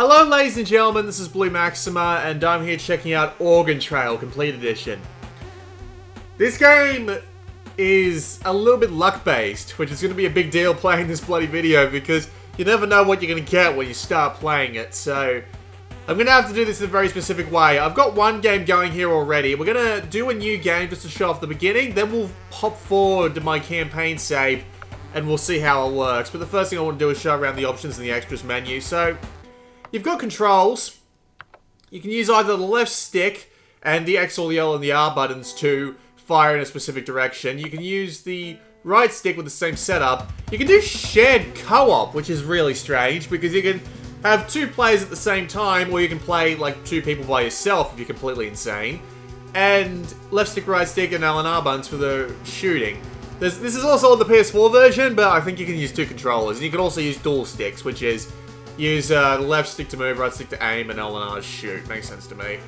Hello ladies and gentlemen, this is Blue Maxima, and I'm here checking out Organ Trail Complete Edition. This game is a little bit luck-based, which is going to be a big deal playing this bloody video, because you never know what you're going to get when you start playing it, so I'm going to have to do this in a very specific way. I've got one game going here already. We're going to do a new game just to show off the beginning, then we'll hop forward to my campaign save, and we'll see how it works. But the first thing I want to do is show around the options in the extras menu. So you've got controls. You can use either the left stick and the X or the L and the R buttons to fire in a specific direction. You can use the right stick with the same setup. You can do shared co-op, which is really strange because you can have two players at the same time, or you can play like two people by yourself if you're completely insane. And left stick, right stick, and L and R buttons for the shooting. This is also on the PS4 version, but I think you can use two controllers. And you can also use dual sticks, which is use the left stick to move, right stick to aim, and L and R to shoot. Makes sense to me.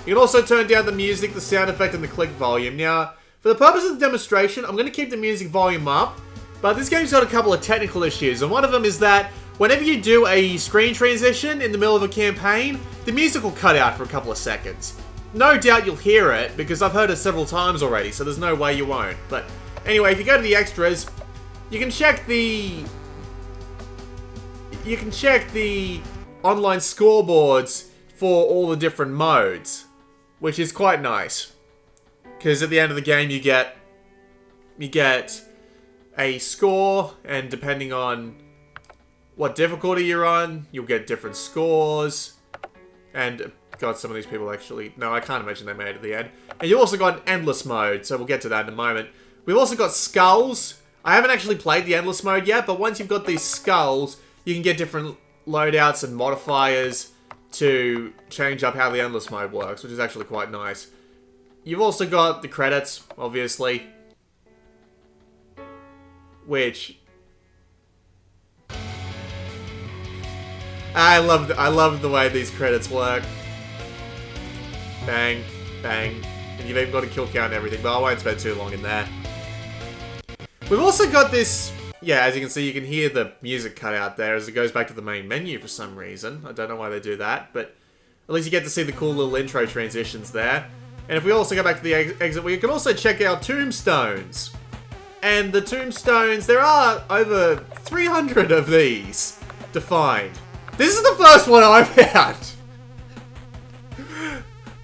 You can also turn down the music, the sound effect, and the click volume. Now, for the purpose of the demonstration, I'm going to keep the music volume up, but this game's got a couple of technical issues, and one of them is that whenever you do a screen transition in the middle of a campaign, the music will cut out for a couple of seconds. No doubt you'll hear it, because I've heard it several times already, so there's no way you won't. But anyway, if you go to the extras, you can check the online scoreboards for all the different modes, which is quite nice. Because at the end of the game, you get a score, and depending on what difficulty you're on, you'll get different scores. And God, some of these people actually, no, I can't imagine they made it at the end. And you also got an endless mode, so we'll get to that in a moment. We've also got skulls. I haven't actually played the endless mode yet, but once you've got these skulls, you can get different loadouts and modifiers to change up how the endless mode works, which is actually quite nice. You've also got the credits, obviously, which I love the way these credits work. Bang, bang, and you've even got a kill count and everything, but I won't spend too long in there. We've also got this, yeah, as you can see, you can hear the music cut out there as it goes back to the main menu for some reason. I don't know why they do that, but at least you get to see the cool little intro transitions there. And if we also go back to the exit, we can also check out tombstones. And the tombstones, there are over 300 of these to find. This is the first one I found.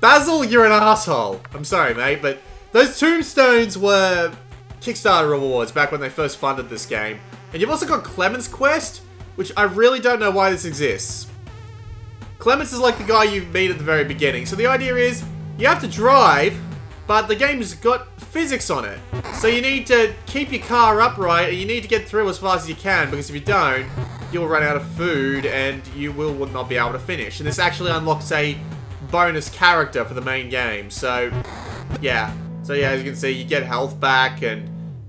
Basil, you're an asshole. I'm sorry, mate, but those tombstones were Kickstarter rewards back when they first funded this game. And you've also got Clement's Quest, which I really don't know why this exists. Clements is like the guy you meet at the very beginning. So the idea is, you have to drive, but the game's got physics on it. So you need to keep your car upright, and you need to get through as fast as you can, because if you don't, you'll run out of food, and you will not be able to finish. And this actually unlocks a bonus character for the main game, so yeah. So yeah, as you can see, you get health back, and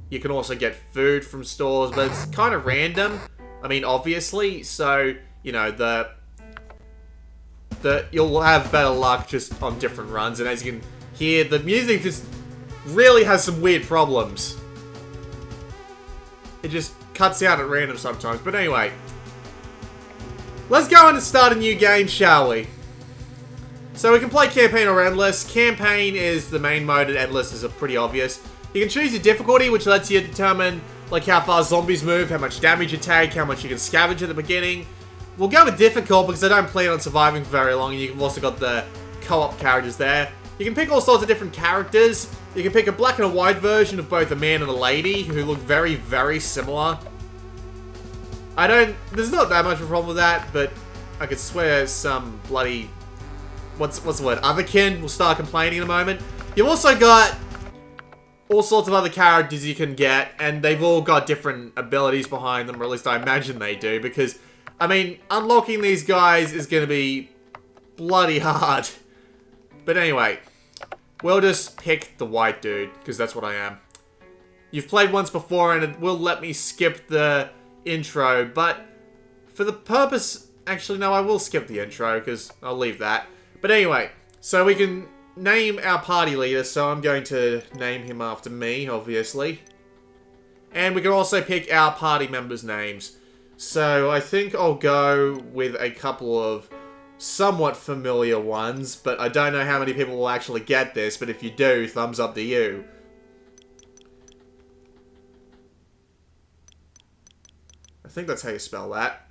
you can also get food from stores, but it's kind of random. I mean, obviously, so, you know, you'll have better luck just on different runs, and as you can hear, the music just really has some weird problems. It just cuts out at random sometimes, but anyway. Let's go on and start a new game, shall we? So we can play Campaign or Endless. Campaign is the main mode, and Endless is pretty obvious. You can choose your difficulty, which lets you determine like how far zombies move, how much damage you take, how much you can scavenge at the beginning. We'll go with difficult because I don't plan on surviving for very long, and you've also got the co-op characters there. You can pick all sorts of different characters. You can pick a black and a white version of both a man and a lady who look very, very similar. There's not that much of a problem with that, but I could swear some bloody, what's the word, otherkin will start complaining in a moment. You've also got all sorts of other characters you can get, and they've all got different abilities behind them, or at least I imagine they do, because, I mean, unlocking these guys is going to be bloody hard. But anyway, we'll just pick the white dude, because that's what I am. You've played once before, and it will let me skip the intro, but for the purpose... Actually, no, I will skip the intro, because I'll leave that. But anyway, so we can name our party leader, so I'm going to name him after me, obviously. And we can also pick our party members' names. So I think I'll go with a couple of somewhat familiar ones, but I don't know how many people will actually get this, but if you do, thumbs up to you. I think that's how you spell that.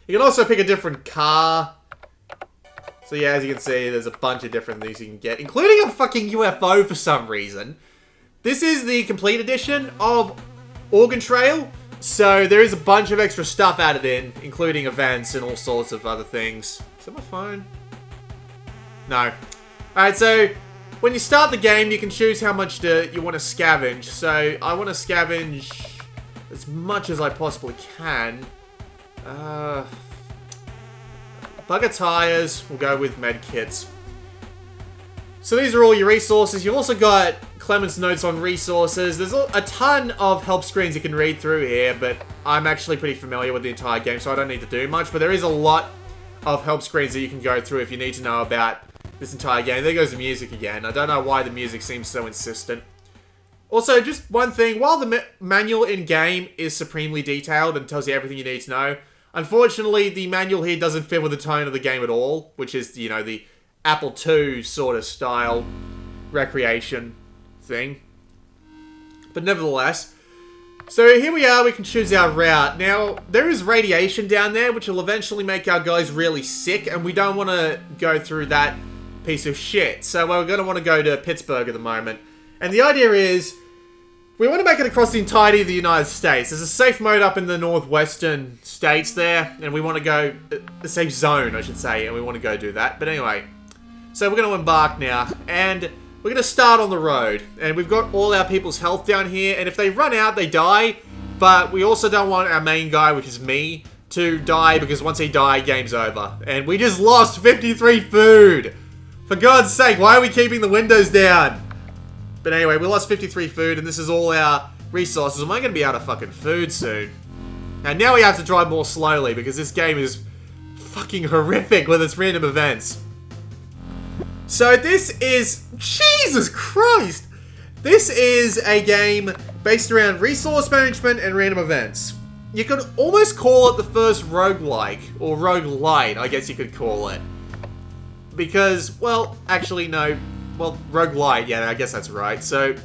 You can also pick a different car. So yeah, as you can see, there's a bunch of different things you can get, including a fucking UFO for some reason. This is the complete edition of Oregon Trail, so there is a bunch of extra stuff added in, including events and all sorts of other things. Is that my phone? No. Alright, so when you start the game, you can choose how much you want to scavenge. So I want to scavenge as much as I possibly can. Bugger tires, we'll go with med kits. So these are all your resources. You've also got Clement's notes on resources. There's a ton of help screens you can read through here, but I'm actually pretty familiar with the entire game, so I don't need to do much. But there is a lot of help screens that you can go through if you need to know about this entire game. There goes the music again. I don't know why the music seems so insistent. Also, just one thing. While the manual in-game is supremely detailed and tells you everything you need to know, unfortunately, the manual here doesn't fit with the tone of the game at all, which is, you know, the Apple II sort of style recreation thing. But nevertheless, so here we are, we can choose our route. Now, there is radiation down there, which will eventually make our guys really sick, and we don't want to go through that piece of shit. So we're going to want to go to Pittsburgh at the moment. And the idea is, we want to make it across the entirety of the United States. There's a safe mode up in the northwestern states there, and we want to go, a safe zone, I should say, and we want to go do that. But anyway, so we're going to embark now, and we're going to start on the road. And we've got all our people's health down here, and if they run out, they die. But we also don't want our main guy, which is me, to die, because once he dies, game's over. And we just lost 53 food! For God's sake, why are we keeping the windows down? But anyway, we lost 53 food, and this is all our resources. Am I going to be out of fucking food soon? And now we have to drive more slowly, because this game is fucking horrific with its random events. So this is... Jesus Christ! This is a game based around resource management and random events. You could almost call it the first roguelike, or roguelite, I guess you could call it. Because, well, actually no... Well, roguelite, yeah, I guess that's right. So,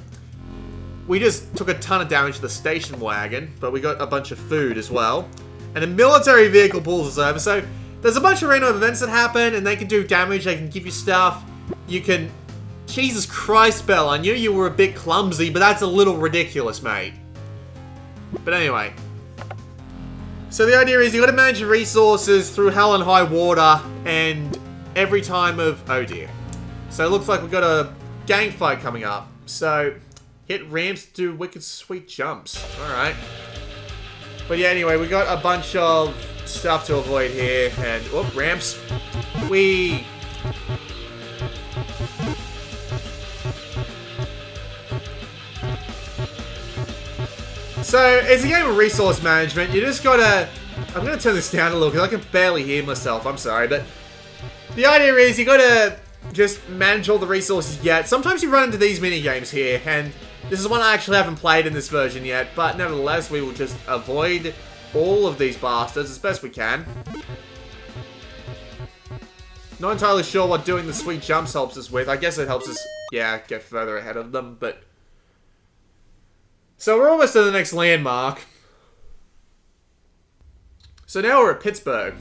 we just took a ton of damage to the station wagon, but we got a bunch of food as well. And a military vehicle pulls us over, so there's a bunch of random events that happen, and they can do damage, they can give you stuff. You can... Jesus Christ, Belle, I knew you were a bit clumsy, but that's a little ridiculous, mate. But anyway. So the idea is you gotta manage your resources through hell and high water, and every time of... Oh dear. So it looks like we've got a gang fight coming up. So, hit ramps to do wicked sweet jumps. Alright. But yeah, anyway, we got a bunch of stuff to avoid here. And, oh, ramps. Whee! So, it's a game of resource management. You just gotta... I'm gonna turn this down a little because I can barely hear myself. I'm sorry, but... The idea is you gotta... just manage all the resources you get. Sometimes you run into these mini games here, and this is one I actually haven't played in this version yet, but nevertheless, we will just avoid all of these bastards as best we can. Not entirely sure what doing the sweet jumps helps us with. I guess it helps us, yeah, get further ahead of them, but... So we're almost at the next landmark. So now we're at Pittsburgh.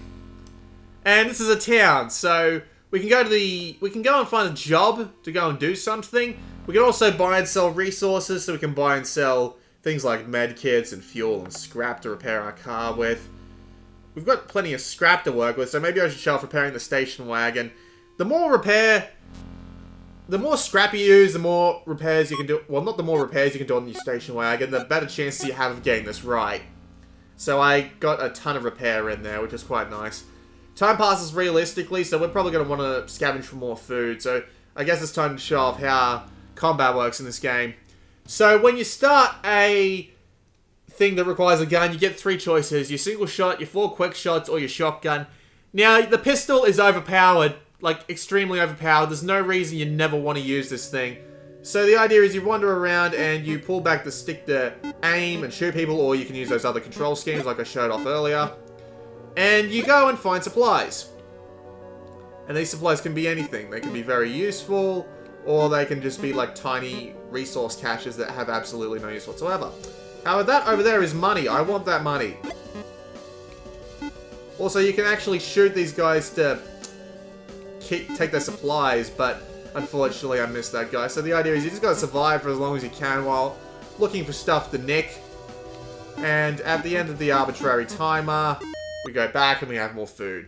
And this is a town, so... We can go and find a job to go and do something. We can also buy and sell resources, so we can buy and sell things like med kits and fuel and scrap to repair our car with. We've got plenty of scrap to work with, so maybe I should show off repairing the station wagon. The more scrap you use, the more repairs you can do. Well, not the more repairs you can do on your station wagon, the better chance you have of getting this right. So I got a ton of repair in there, which is quite nice. Time passes realistically, so we're probably going to want to scavenge for more food. So I guess it's time to show off how combat works in this game. So when you start a thing that requires a gun, you get 3 choices. Your single shot, your 4 quick shots, or your shotgun. Now, the pistol is overpowered, like extremely overpowered. There's no reason you never want to use this thing. So the idea is you wander around and you pull back the stick to aim and shoot people, or you can use those other control schemes like I showed off earlier. And you go and find supplies. And these supplies can be anything. They can be very useful, or they can just be like tiny resource caches that have absolutely no use whatsoever. However, that over there is money. I want that money. Also, you can actually shoot these guys to take their supplies, but unfortunately I missed that guy. So the idea is you just gotta survive for as long as you can while looking for stuff to nick. And at the end of the arbitrary timer, we go back and we have more food.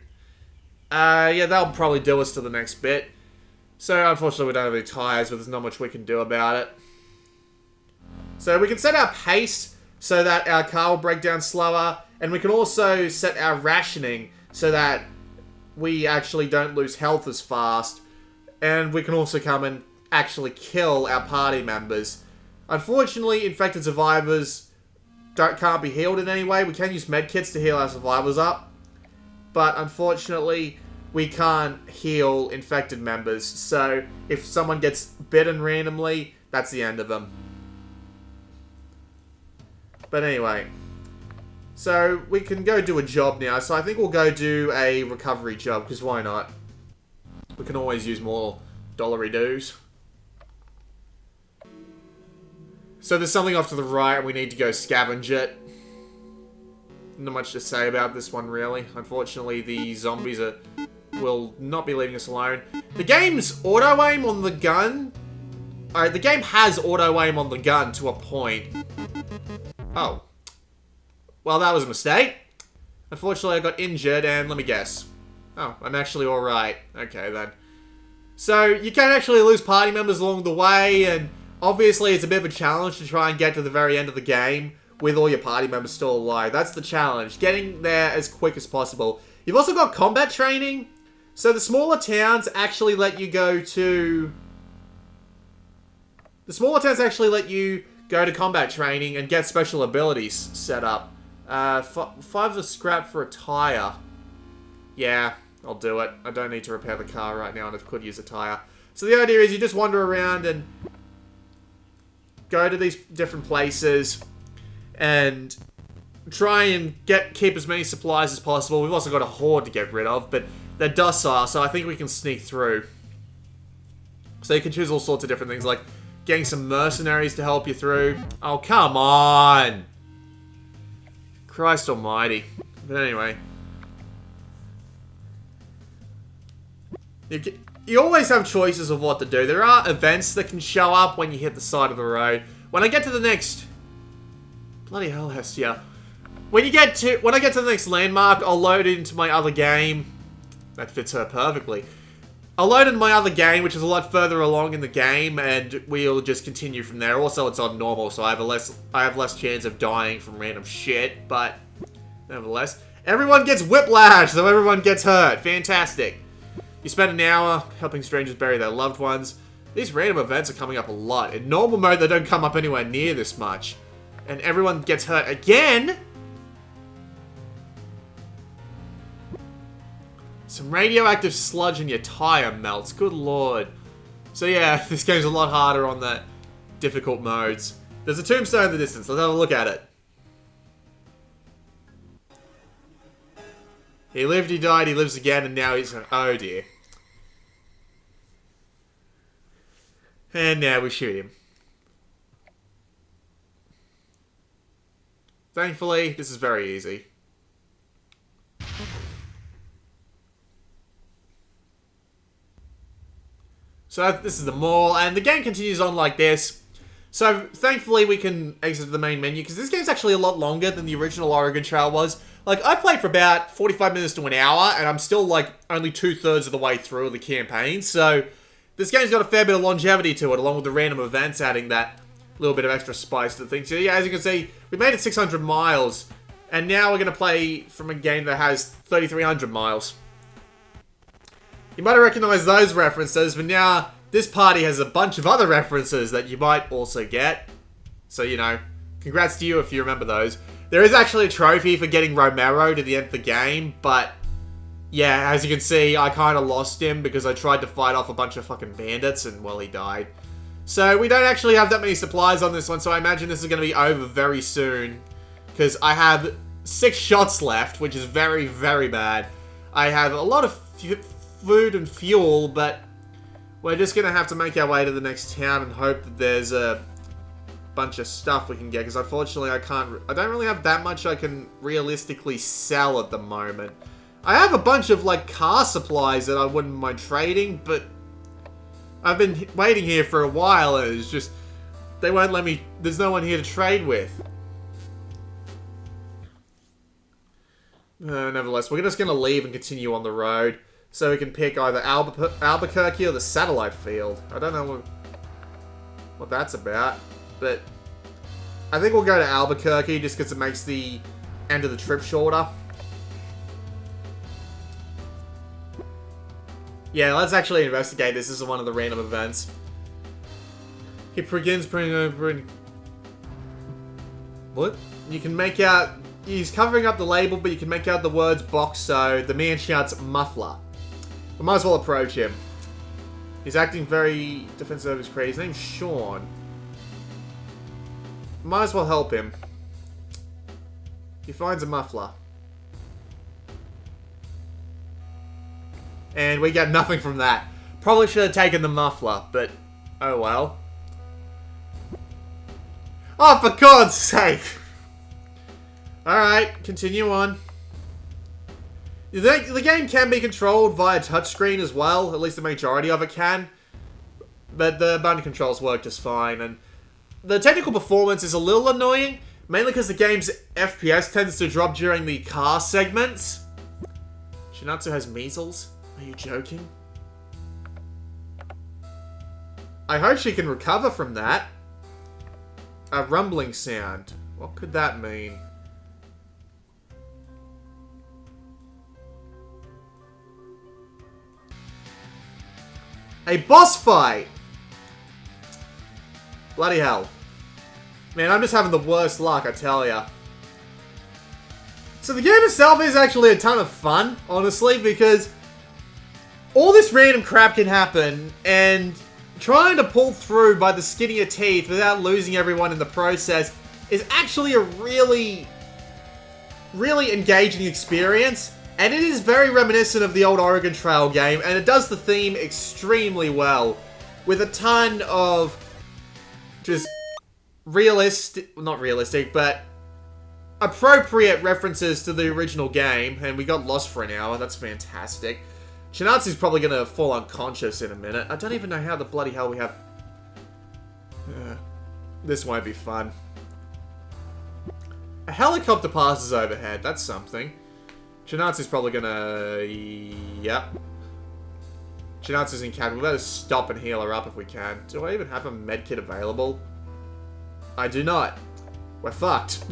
Yeah, that'll probably do us to the next bit. So unfortunately we don't have any tires, but there's not much we can do about it. So we can set our pace so that our car will break down slower, and we can also set our rationing so that we actually don't lose health as fast, and we can also come and actually kill our party members. Unfortunately, infected survivors can't be healed in any way. We can use medkits to heal our survivors up, but unfortunately, we can't heal infected members. So if someone gets bitten randomly, that's the end of them. But anyway, so we can go do a job now. So I think we'll go do a recovery job, because why not? We can always use more dollary dues. So there's something off to the right, and we need to go scavenge it. Not much to say about this one, really. Unfortunately, the zombies will not be leaving us alone. The game's auto-aim on the gun... Alright, the game has auto-aim on the gun to a point. Oh. Well, that was a mistake. Unfortunately, I got injured, and let me guess. Oh, I'm actually alright. Okay, then. So, you can actually lose party members along the way, and obviously it's a bit of a challenge to try and get to the very end of the game with all your party members still alive. That's the challenge. Getting there as quick as possible. You've also got combat training. So, the smaller towns actually let you go to... The smaller towns actually let you go to combat training and get special abilities set up. 5 of scrap for a tire. Yeah, I'll do it. I don't need to repair the car right now, and I could use a tire. So the idea is you just wander around and go to these different places and try and keep as many supplies as possible. We've also got a horde to get rid of, but they're docile, so I think we can sneak through. So you can choose all sorts of different things, like getting some mercenaries to help you through. Oh, come on! Christ almighty. But anyway. You always have choices of what to do. There are events that can show up when you hit the side of the road. When I get to the next... Bloody hell, Hestia. When I get to the next landmark, I'll load it into my other game. That fits her perfectly. I'll load in my other game, which is a lot further along in the game, and we'll just continue from there. Also, it's on normal, so I have less chance of dying from random shit, but nevertheless. Everyone gets whiplash, so everyone gets hurt. Fantastic. You spend an hour helping strangers bury their loved ones. These random events are coming up a lot. In normal mode, they don't come up anywhere near this much. And everyone gets hurt again. Some radioactive sludge in your tire melts. Good lord. So yeah, this game's a lot harder on the difficult modes. There's a tombstone in the distance. Let's have a look at it. He lived, he died, he lives again, and now he's... Oh dear. And now we shoot him. Thankfully, this is very easy. So this is the mall, and the game continues on like this. So thankfully we can exit the main menu, because this game's actually a lot longer than the original Oregon Trail was. Like, I played for about 45 minutes to an hour, and I'm still like only 2/3 of the way through the campaign, so this game's got a fair bit of longevity to it, along with the random events adding that little bit of extra spice to the thing. So yeah, as you can see, we made it 600 miles, and now we're going to play from a game that has 3,300 miles. You might have recognized those references, but now this party has a bunch of other references that you might also get. So, you know, congrats to you if you remember those. There is actually a trophy for getting Romero to the end of the game, but yeah, as you can see, I kind of lost him because I tried to fight off a bunch of fucking bandits and, well, he died. So we don't actually have that many supplies on this one, so I imagine this is going to be over very soon, because I have 6 shots left, which is very, very bad. I have a lot of food and fuel, but we're just gonna have to make our way to the next town and hope that there's a bunch of stuff we can get, because unfortunately I don't really have that much I can realistically sell at the moment. I have a bunch of, like, car supplies that I wouldn't mind trading, but I've been waiting here for a while and it's just, they won't let me, there's no one here to trade with. Nevertheless, we're just going to leave and continue on the road so we can pick either Albuquerque or the satellite field. I don't know what that's about, but I think we'll go to Albuquerque just because it makes the end of the trip shorter. Yeah, let's actually investigate this. This is one of the random events. He begins bringing over... What? You can make out... He's covering up the label, but you can make out the words Boxo. The man shouts muffler. We might as well approach him. He's acting very defensive of his prey. His name's Sean. Might as well help him. He finds a muffler. And we get nothing from that. Probably should have taken the muffler, but oh well. Oh, for God's sake! Alright, continue on. The game can be controlled via touchscreen as well, at least the majority of it can. But the button controls work just fine, and the technical performance is a little annoying, mainly because the game's FPS tends to drop during the car segments. Shinatsu has measles? Are you joking? I hope she can recover from that. A rumbling sound. What could that mean? A boss fight! Bloody hell. Man, I'm just having the worst luck, I tell ya. So the game itself is actually a ton of fun, honestly, because all this random crap can happen, and trying to pull through by the skin of your teeth without losing everyone in the process is actually a really, really engaging experience. And it is very reminiscent of the old Oregon Trail game, and it does the theme extremely well, with a ton of just not realistic, but appropriate references to the original game, and we got lost for an hour. That's fantastic. Shinatsu's probably going to fall unconscious in a minute. I don't even know how the bloody hell we have... this won't be fun. A helicopter passes overhead. That's something. Shinatsu's probably going to... Yep. Shinatsu's in cabin. We better stop and heal her up if we can. Do I even have a medkit available? I do not. We're fucked.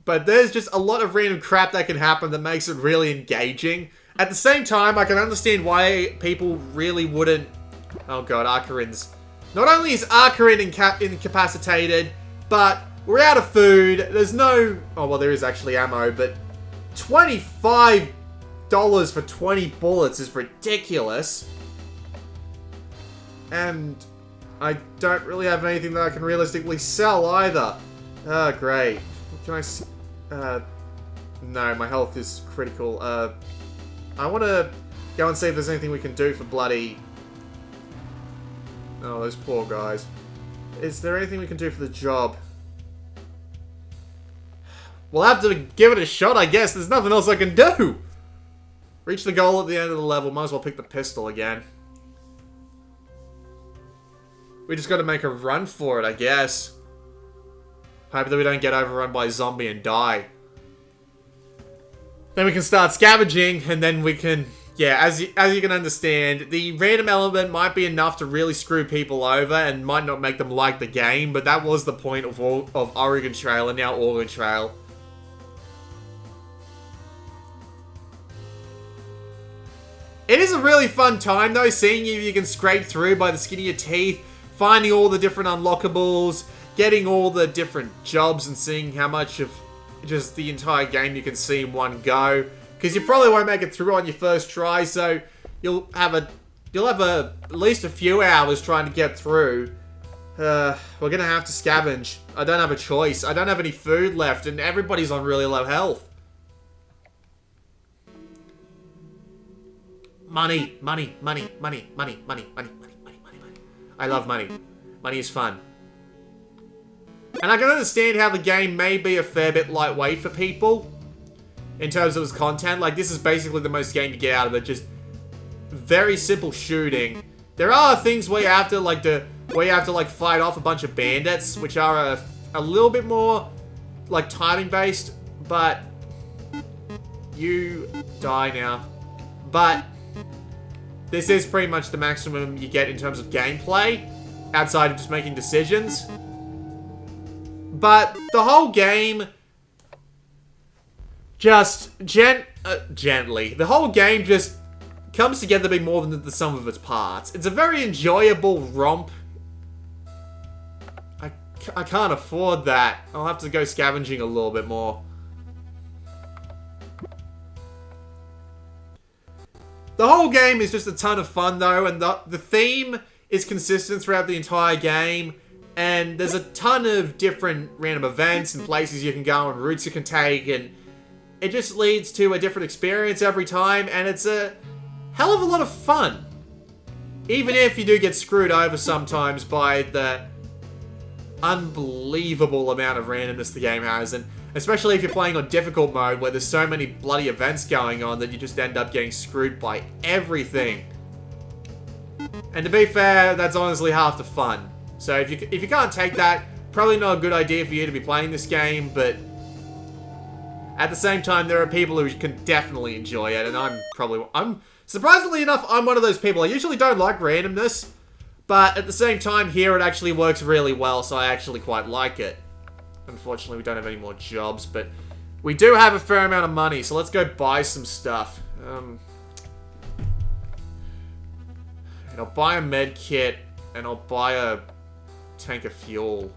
But there's just a lot of random crap that can happen that makes it really engaging. At the same time, I can understand why people really wouldn't... Oh god, Arkarin's... Not only is Arkarin incapacitated, but we're out of food. There's no... Oh, well, there is actually ammo, but $25 for 20 bullets is ridiculous. And I don't really have anything that I can realistically sell either. Oh, great. Can I... no, my health is critical. I want to go and see if there's anything we can do for bloody... Oh, those poor guys. Is there anything we can do for the job? We'll have to give it a shot, I guess. There's nothing else I can do. Reach the goal at the end of the level. Might as well pick the pistol again. We just got to make a run for it, I guess. Hope that we don't get overrun by a zombie and die. Then we can start scavenging, and then we can... Yeah, as you can understand, the random element might be enough to really screw people over and might not make them like the game, but that was the point of Oregon Trail and now Oregon Trail. It is a really fun time, though, seeing if you can scrape through by the skin of your teeth, finding all the different unlockables, getting all the different jobs, and seeing how much of just the entire game you can see in one go. Because you probably won't make it through on your first try, so you'll have at least a few hours trying to get through. We're gonna have to scavenge. I don't have a choice. I don't have any food left, and everybody's on really low health. Money, money, money, money, money, money, money, money, money, money, money. I love money. Money is fun. And I can understand how the game may be a fair bit lightweight for people in terms of its content. Like, this is basically the most game to get out of it. Just very simple shooting. There are things where you have to, like, fight off a bunch of bandits, which are a little bit more, like, timing-based, but you die now. But this is pretty much the maximum you get in terms of gameplay, outside of just making decisions. But the whole game just gently. The whole game just comes together to be more than the sum of its parts. It's a very enjoyable romp. I can't afford that. I'll have to go scavenging a little bit more. The whole game is just a ton of fun though, and the theme is consistent throughout the entire game. And there's a ton of different random events and places you can go and routes you can take, and it just leads to a different experience every time, and it's a hell of a lot of fun. Even if you do get screwed over sometimes by the unbelievable amount of randomness the game has, and especially if you're playing on difficult mode where there's so many bloody events going on that you just end up getting screwed by everything. And to be fair, that's honestly half the fun. So if you can't take that, probably not a good idea for you to be playing this game, but at the same time, there are people who can definitely enjoy it, and I'm surprisingly enough, I'm one of those people. I usually don't like randomness, but at the same time here, it actually works really well, so I actually quite like it. Unfortunately, we don't have any more jobs, but we do have a fair amount of money, so let's go buy some stuff. And I'll buy a med kit, and I'll buy a tank of fuel.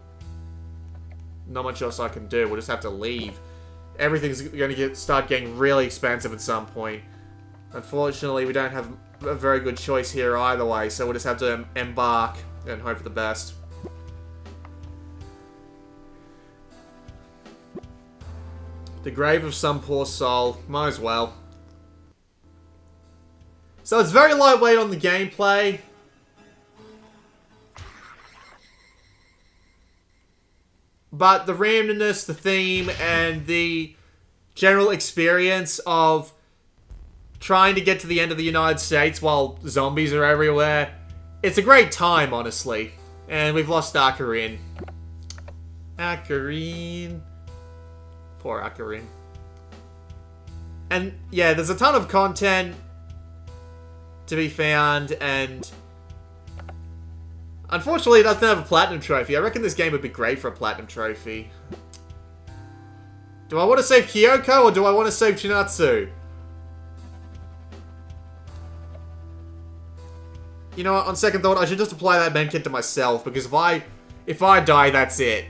Not much else I can do. We'll just have to leave. Everything's going to start getting really expensive at some point. Unfortunately, we don't have a very good choice here either way, so we'll just have to embark and hope for the best. The grave of some poor soul. Might as well. So it's very lightweight on the gameplay. But the randomness, the theme, and the general experience of trying to get to the end of the United States while zombies are everywhere, it's a great time, honestly. And we've lost Akarin. Akarin. Poor Akarin. And yeah, there's a ton of content to be found, and unfortunately, it doesn't have a platinum trophy. I reckon this game would be great for a platinum trophy. Do I want to save Kyoko, or do I want to save Chinatsu? You know what, on second thought, I should just apply that medkit to myself, because if I die, that's it.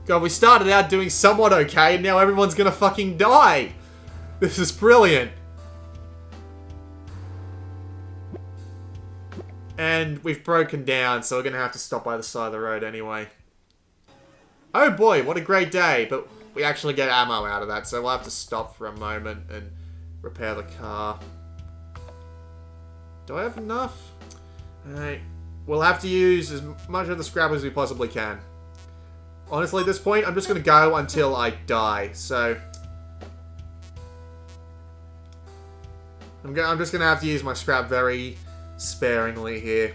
God, we started out doing somewhat okay, and now everyone's gonna fucking die! This is brilliant. And we've broken down, so we're gonna have to stop by the side of the road anyway. Oh boy, what a great day, but we actually get ammo out of that, so we'll have to stop for a moment and repair the car. Do I have enough? Alright, we'll have to use as much of the scrap as we possibly can. Honestly, at this point, I'm just gonna go until I die, so I'm just gonna have to use my scrap very sparingly here.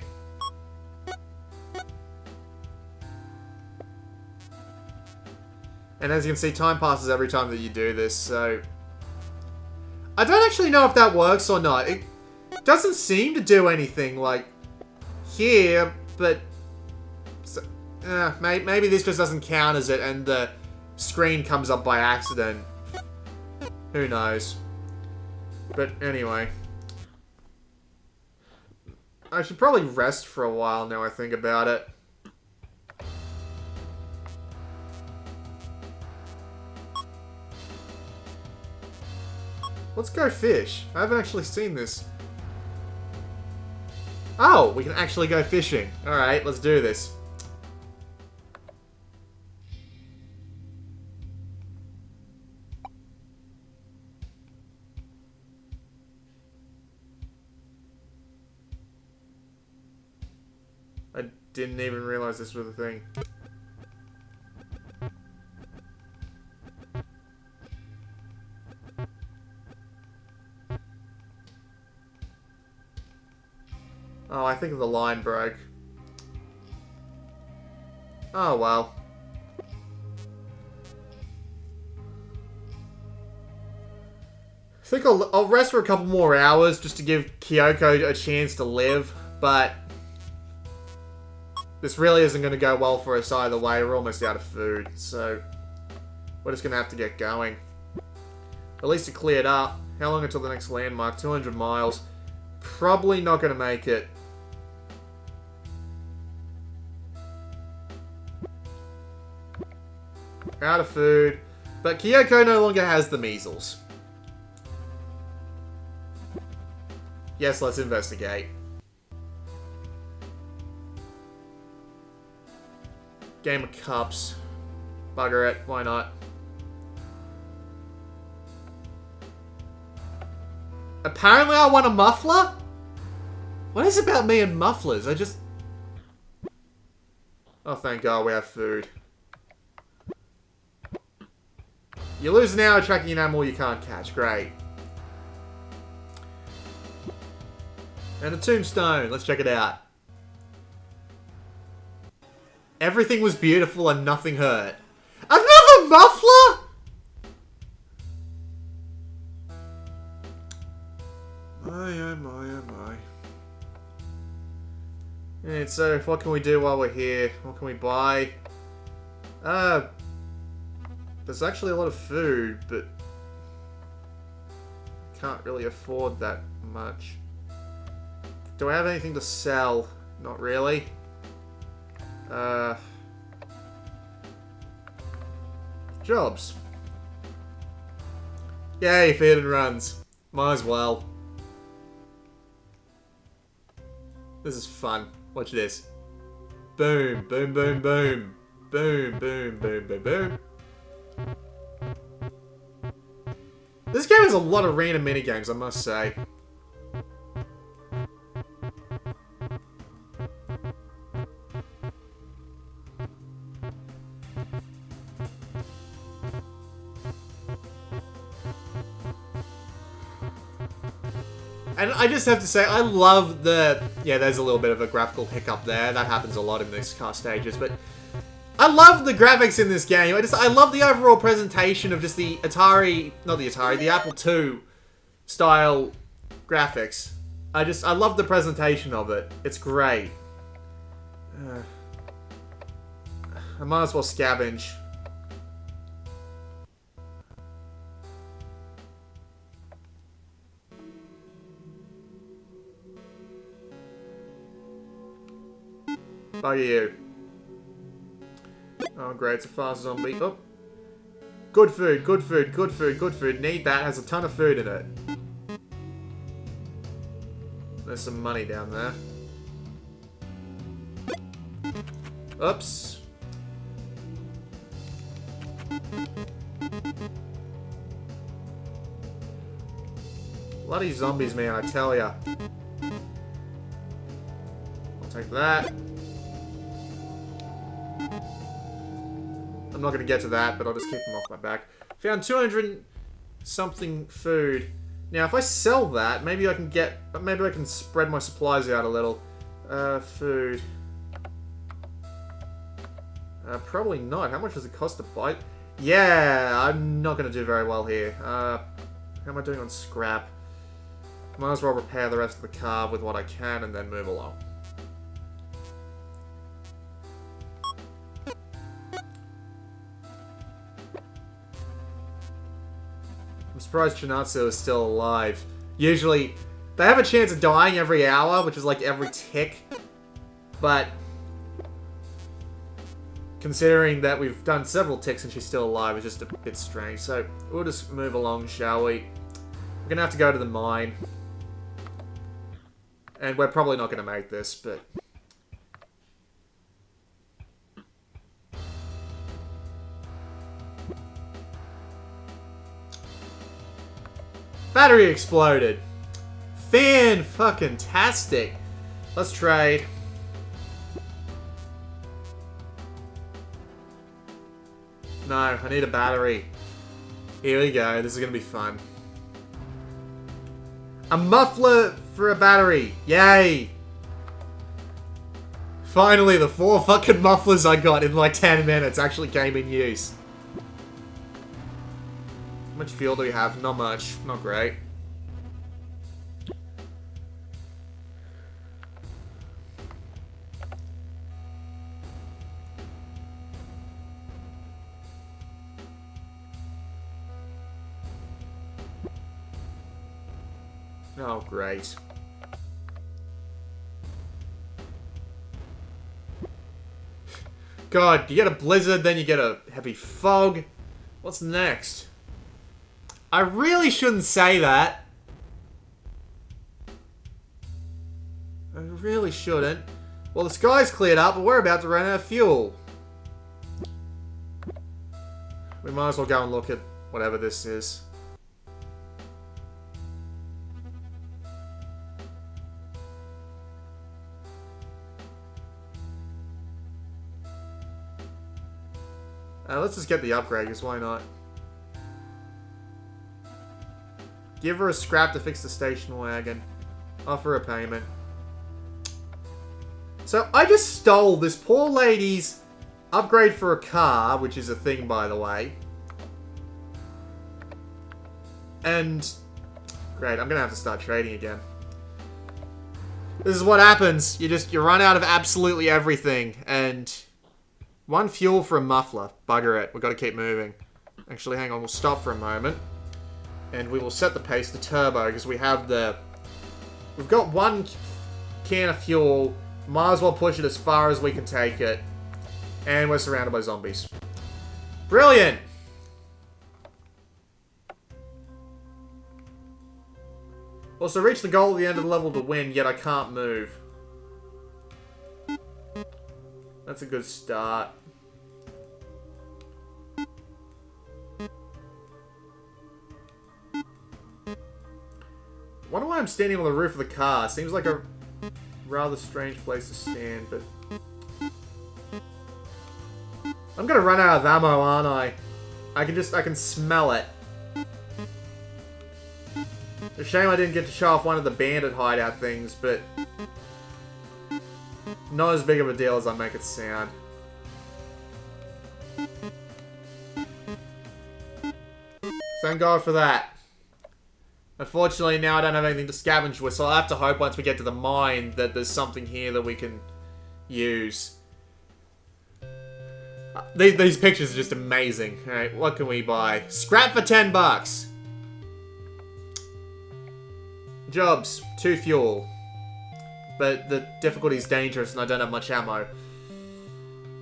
And as you can see, time passes every time that you do this, so I don't actually know if that works or not. It doesn't seem to do anything, like, here, but so, maybe this just doesn't count as it and the screen comes up by accident. Who knows? But anyway. I should probably rest for a while now I think about it. Let's go fish. I haven't actually seen this. Oh, we can actually go fishing. Alright, let's do this. Didn't even realize this was a thing. Oh, I think the line broke. Oh, well. I think I'll rest for a couple more hours just to give Kyoko a chance to live, but this really isn't going to go well for us either way. We're almost out of food, so we're just going to have to get going. At least it cleared up. How long until the next landmark? 200 miles. Probably not going to make it. Out of food. But Kyoko no longer has the measles. Yes, let's investigate. Game of Cups. Bugger it, why not? Apparently I want a muffler? What is it about me and mufflers? Oh, thank God we have food. You lose an hour tracking an animal you can't catch. Great. And a tombstone. Let's check it out. Everything was beautiful and nothing hurt. Another muffler?! My, oh my, oh my. And so, what can we do while we're here? What can we buy? There's actually a lot of food, but can't really afford that much. Do I have anything to sell? Not really. Jobs. Yay, feed and runs. Might as well. This is fun. Watch this. Boom, boom, boom, boom. Boom, boom, boom, boom, boom. This game has a lot of random minigames, I must say. And I just have to say, I love the... Yeah, there's a little bit of a graphical hiccup there. That happens a lot in these car stages, but... I love the graphics in this game. I love the overall presentation of just the Atari... Not the Atari, the Apple II style graphics. I love the presentation of it. It's great. I might as well scavenge. Bugger you. Oh great, it's a fast zombie. Oh. Good food, good food, good food, good food. Need that, has a ton of food in it. There's some money down there. Oops. Bloody zombies, man, I tell ya. I'll take that. I'm not going to get to that, but I'll just keep them off my back. Found 200 something food. Now, if I sell that, maybe I can spread my supplies out a little. Food. Probably not. How much does it cost to buy? Yeah, I'm not going to do very well here. How am I doing on scrap? Might as well repair the rest of the car with what I can and then move along. I'm surprised Chinatsu is still alive. Usually, they have a chance of dying every hour, which is like every tick. But, considering that we've done several ticks and she's still alive, it's just a bit strange. So, we'll just move along, shall we? We're gonna have to go to the mine. And we're probably not gonna make this, but... Battery exploded. Fan-fucking-tastic. Let's trade. No, I need a battery. Here we go. This is going to be fun. A muffler for a battery. Yay. Finally, the 4 fucking mufflers I got in like 10 minutes actually came in use. How much fuel do we have? Not much. Not great. Oh, great. God, you get a blizzard, then you get a heavy fog. What's next? I really shouldn't say that. I really shouldn't. Well, the sky's cleared up, but we're about to run out of fuel. We might as well go and look at whatever this is. Let's just get the upgrade, because why not? Give her a scrap to fix the station wagon. Offer a payment. So, I just stole this poor lady's upgrade for a car, which is a thing, by the way. And... great, I'm gonna have to start trading again. This is what happens. You run out of absolutely everything, and... 1 fuel for a muffler. Bugger it. We've got to keep moving. Actually, hang on. We'll stop for a moment. And we will set the pace to turbo, because we have the... We've got 1 can of fuel. Might as well push it as far as we can take it. And we're surrounded by zombies. Brilliant! Also, reach the goal at the end of the level to win, yet I can't move. That's a good start. Wonder why I'm standing on the roof of the car. Seems like a rather strange place to stand, but... I'm gonna run out of ammo, aren't I? I can smell it. It's a shame I didn't get to show off one of the bandit hideout things, but... not as big of a deal as I make it sound. Thank God for that. Unfortunately, now I don't have anything to scavenge with, so I'll have to hope once we get to the mine that there's something here that we can use. These pictures are just amazing. Alright, what can we buy? Scrap for 10 bucks. Jobs, 2 fuel. But the difficulty is dangerous and I don't have much ammo.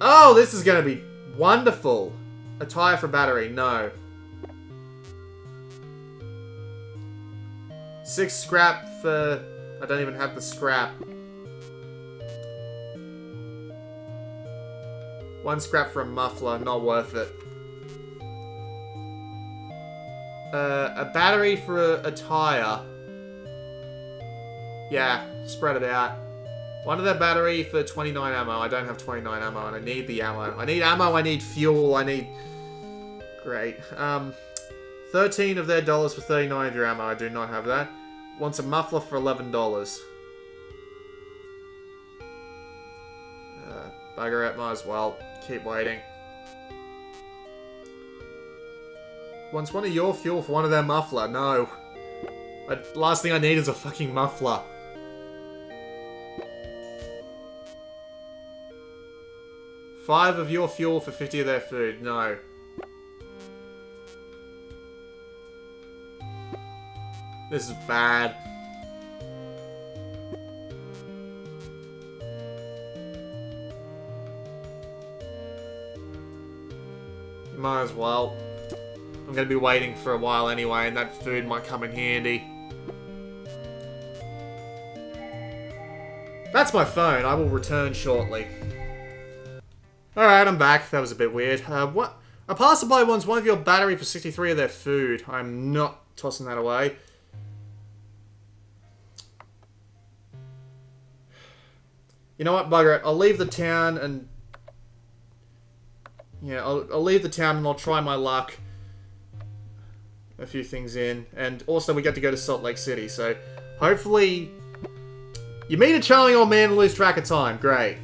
Oh, this is going to be wonderful. A tire for battery, no. 6 scrap for... I don't even have the scrap. 1 scrap for a muffler, not worth it. A battery for a tire. Yeah, spread it out. 1 of that battery for 29 ammo. I don't have 29 ammo and I need the ammo. I need ammo, I need fuel, I need... Great. 13 of their dollars for 39 of your ammo. I do not have that. Wants a muffler for $11. Bugger it, might as well. Keep waiting. Wants 1 of your fuel for 1 of their muffler. No. Last thing I need is a fucking muffler. $5 of your fuel for 50 of their food. No. This is bad. You might as well. I'm going to be waiting for a while anyway, and that food might come in handy. That's my phone. I will return shortly. Alright, I'm back. That was a bit weird. What? A passerby wants 1 of your battery for 63 of their food. I'm not tossing that away. You know what, bugger it. I'll leave the town and Yeah, I'll leave the town and I'll try my luck. A few things in. And also we get to go to Salt Lake City, so hopefully... You meet a charming old man and lose track of time. Great.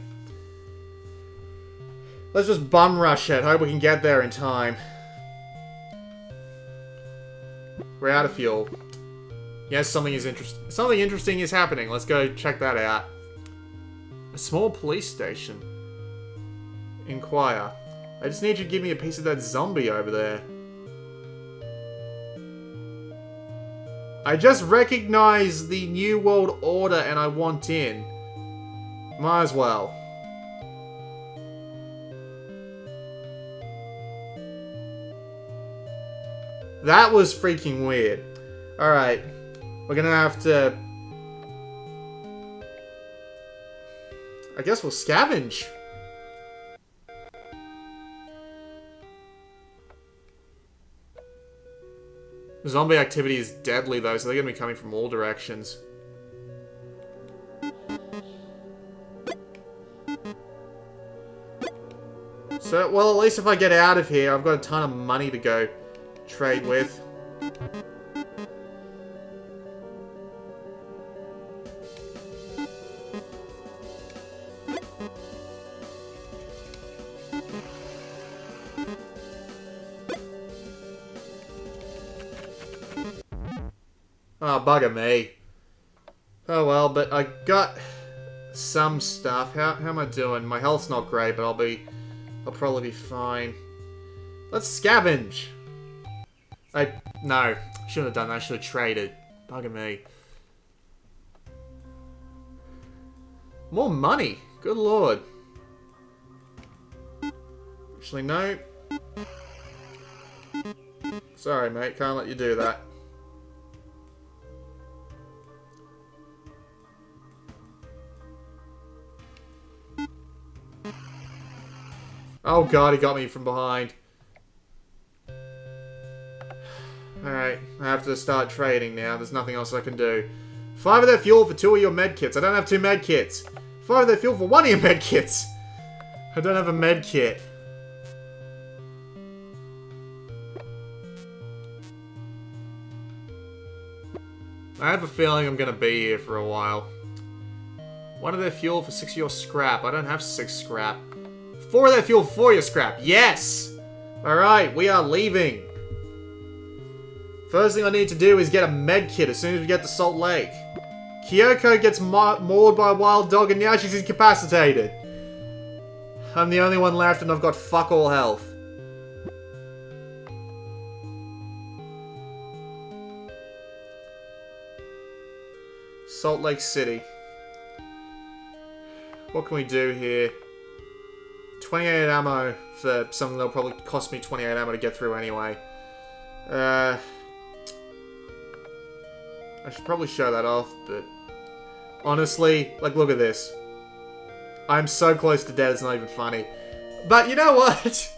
Let's just bum rush it. Hope we can get there in time. We're out of fuel. Yes, something interesting is happening. Let's go check that out. A small police station. Inquire. I just need you to give me a piece of that zombie over there. I just recognize the New World Order and I want in. Might as well. That was freaking weird. Alright. We're gonna have to... I guess we'll scavenge. Zombie activity is deadly though, so they're gonna be coming from all directions. So, well, at least if I get out of here, I've got a ton of money to go trade with. Oh, bugger me. Oh well, but I got some stuff. How am I doing? My health's not great, but I'll probably be fine. Let's scavenge. No, shouldn't have done that. I should have traded. Bugger me. More money. Good lord. Actually, no. Sorry, mate. Can't let you do that. Oh god, he got me from behind. Alright, I have to start trading now. There's nothing else I can do. 5 of their fuel for 2 of your medkits. I don't have 2 medkits. 5 of their fuel for 1 of your medkits. I don't have a medkit. I have a feeling I'm gonna be here for a while. 1 of their fuel for 6 of your scrap. I don't have 6 scrap. 4 of their fuel for your scrap. Yes! Alright, we are leaving. First thing I need to do is get a med kit as soon as we get to Salt Lake. Kyoko gets mauled by a wild dog and now she's incapacitated. I'm the only one left and I've got fuck all health. Salt Lake City. What can we do here? 28 ammo for something that'll probably cost me 28 ammo to get through anyway. I should probably show that off, but... Honestly, like, look at this. I'm so close to dead, it's not even funny. But you know what?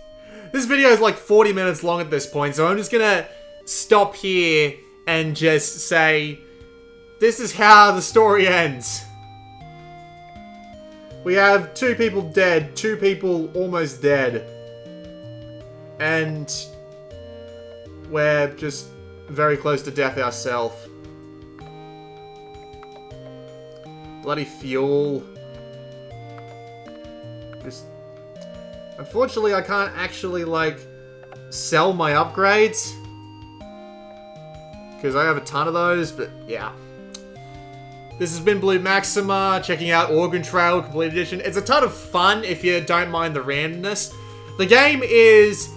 This video is like 40 minutes long at this point, so I'm just gonna stop here and just say... This is how the story ends. We have 2 people dead, 2 people almost dead. And... we're just very close to death ourselves. Bloody fuel. Just... Unfortunately, I can't actually, like, sell my upgrades. Because I have a ton of those, but yeah. This has been Blue Maxima, checking out Organ Trail Complete Edition. It's a ton of fun if you don't mind the randomness. The game is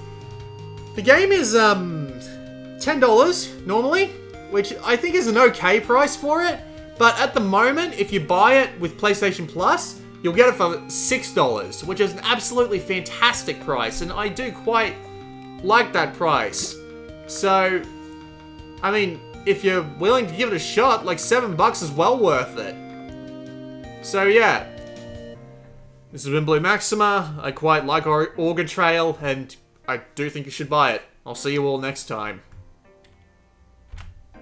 $10 normally, which I think is an okay price for it. But at the moment, if you buy it with PlayStation Plus, you'll get it for $6, which is an absolutely fantastic price, and I do quite like that price. So, I mean, if you're willing to give it a shot, like $7 is well worth it. So yeah, this has been Blue Maxima. I quite like Organ Trail, and I do think you should buy it. I'll see you all next time.